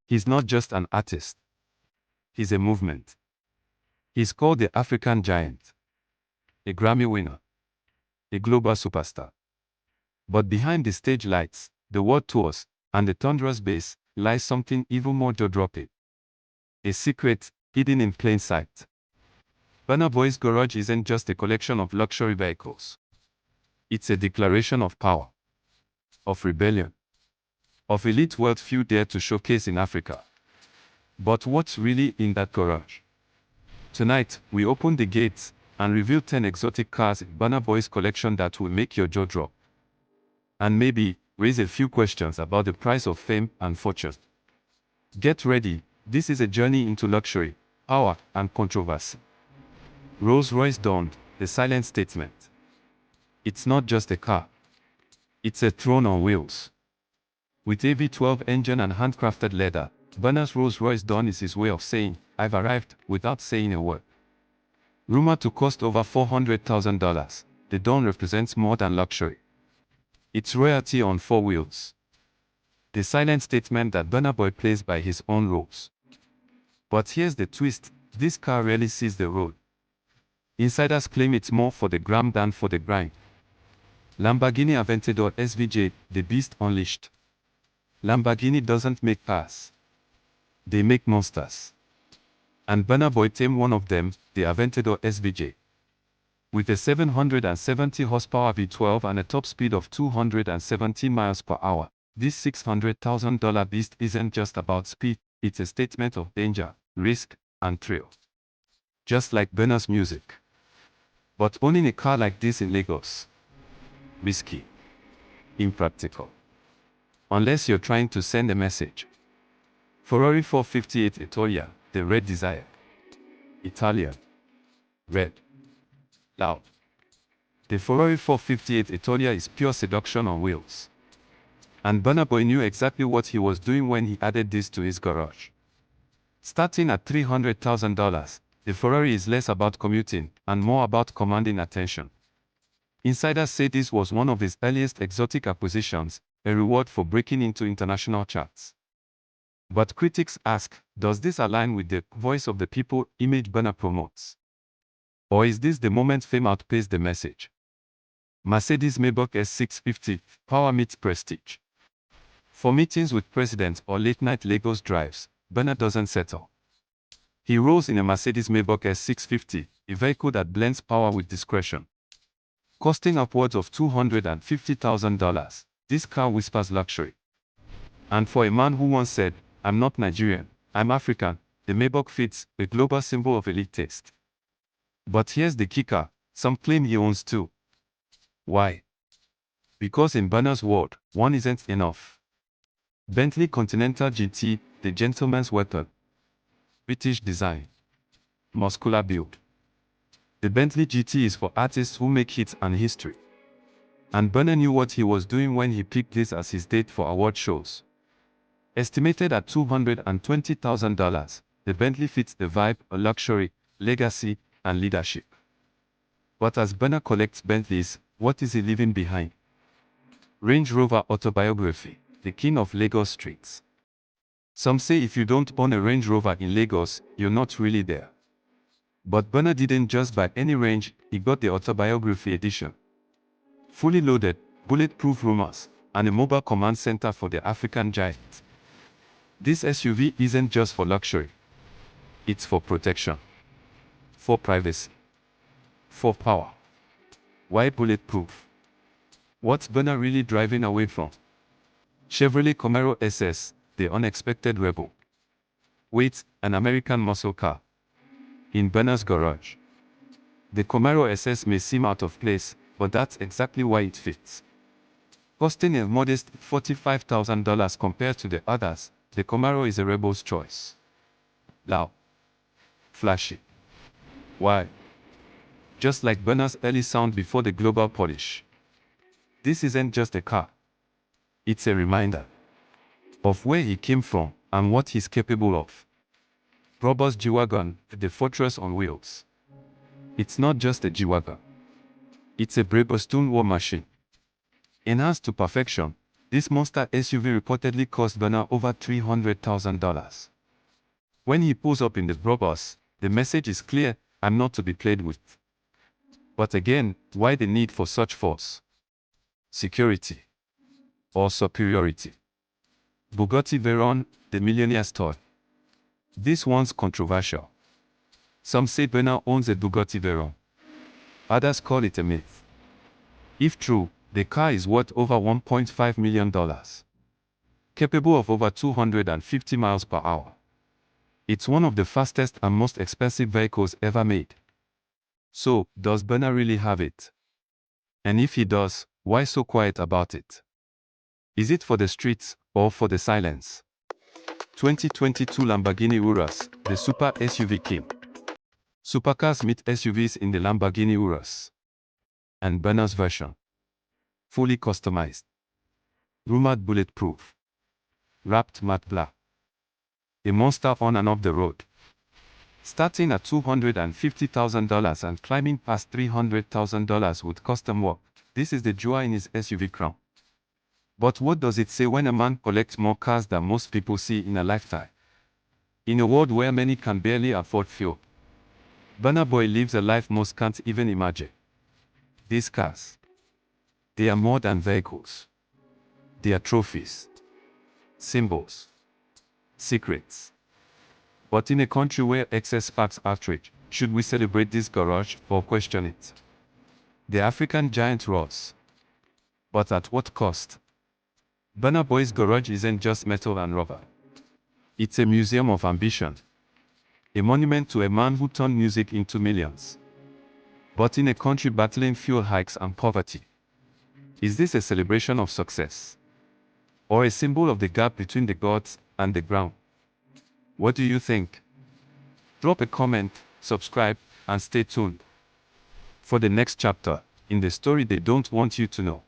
He's not just an artist. He's a movement. He's called the African Giant, a Grammy winner, a global superstar. But behind the stage lights, the world tours, and the thunderous bass, lies something even more jaw-dropping. A secret, hidden in plain sight. Burna Boy's garage isn't just a collection of luxury vehicles. It's a declaration of power, of rebellion, of elite wealth few dare to showcase in Africa. But what's really in that garage? Tonight, we open the gates and reveal 10 exotic cars in Burna Boy's collection that will make your jaw drop. And maybe raise a few questions about the price of fame and fortune. Get ready, this is a journey into luxury, power, and controversy. Rolls-Royce Dawn, the silent statement. It's not just a car. It's a throne on wheels. With a V12 engine and handcrafted leather, Burna's Rolls-Royce Dawn is his way of saying, I've arrived, without saying a word. Rumored to cost over $400,000, the Dawn represents more than luxury. It's royalty on four wheels. The silent statement that Burna Boy plays by his own rules. But here's the twist, this car rarely sees the road. Insiders claim it's more for the gram than for the grind. Lamborghini Aventador SVJ, the beast unleashed. Lamborghini doesn't make cars. They make monsters. And Burna Boy tamed one of them, the Aventador SVJ. With a 770 horsepower V12 and a top speed of 270 miles per hour, this $600,000 beast isn't just about speed, it's a statement of danger, risk, and thrill. Just like Burna's music. But owning a car like this in Lagos? Risky. Impractical. Unless you're trying to send a message. Ferrari 458 Italia, the red desire. Italia. Red. Loud. The Ferrari 458 Italia is pure seduction on wheels. And Burna Boy knew exactly what he was doing when he added this to his garage. Starting at $300,000, the Ferrari is less about commuting and more about commanding attention. Insiders say this was one of his earliest exotic acquisitions, a reward for breaking into international charts. But critics ask, does this align with the voice of the people image Burna promotes? Or is this the moment fame outpaced the message? Mercedes Maybach S650, power meets prestige. For meetings with presidents or late-night Lagos drives, Burna doesn't settle. He rolls in a Mercedes Maybach S650, a vehicle that blends power with discretion. Costing upwards of $250,000, this car whispers luxury. And for a man who once said, I'm not Nigerian, I'm African, the Maybach fits, a global symbol of elite taste. But here's the kicker, some claim he owns two. Why? Because in Burna's world, one isn't enough. Bentley Continental GT, the gentleman's weapon. British design. Muscular build. The Bentley GT is for artists who make hits and history. And Burna knew what he was doing when he picked this as his date for award shows. Estimated at $220,000, the Bentley fits the vibe, a luxury, legacy, and leadership. But as Burna collects Bentleys, what is he leaving behind? Range Rover autobiography, the king of Lagos streets. Some say if you don't own a Range Rover in Lagos, you're not really there. But Burna didn't just buy any Range, he got the autobiography edition. Fully loaded, bulletproof rumors, and a mobile command center for the African Giant. This SUV isn't just for luxury. It's for protection. For privacy. For power. Why bulletproof? What's Burna really driving away from? Chevrolet Camaro SS, the unexpected rebel. Wait, an American muscle car. In Burna's garage. The Camaro SS may seem out of place, but that's exactly why it fits. Costing a modest $45,000 compared to the others, the Camaro is a rebel's choice. Loud. Flashy. Why? Just like Burna's early sound before the global polish. This isn't just a car. It's a reminder of where he came from and what he's capable of. Robust G-Wagon, the fortress on wheels. It's not just a G-Wagon. It's a Brabestone war machine. Enhanced to perfection, This monster SUV reportedly cost Burna over $300,000. When he pulls up in the bus, the message is clear: I'm not to be played with. But again, why the need for such force? Security or superiority? Bugatti Veyron, the millionaire's toy. This one's controversial. Some say Burna owns a Bugatti Veyron. Others call it a myth. If true, the car is worth over $1.5 million. Capable of over 250 miles per hour. It's one of the fastest and most expensive vehicles ever made. So, does Burna really have it? And if he does, why so quiet about it? Is it for the streets, or for the silence? 2022 Lamborghini Urus, the super SUV king. Supercars meet SUVs in the Lamborghini Urus. And Burna's version. Fully customized. Rumored bulletproof. Wrapped matte black. A monster on and off the road. Starting at $250,000 and climbing past $300,000 with custom work, this is the jewel in his SUV crown. But what does it say when a man collects more cars than most people see in a lifetime? In a world where many can barely afford fuel, Burna Boy lives a life most can't even imagine. These cars, they are more than vehicles. They are trophies, symbols, secrets. But in a country where excess sparks outrage, should we celebrate this garage or question it? The African giant roars. But at what cost? Burna Boy's garage isn't just metal and rubber. It's a museum of ambition. A monument to a man who turned music into millions. But in a country battling fuel hikes and poverty. Is this a celebration of success? Or a symbol of the gap between the gods and the ground? What do you think? Drop a comment, subscribe, and stay tuned for the next chapter in the story they don't want you to know.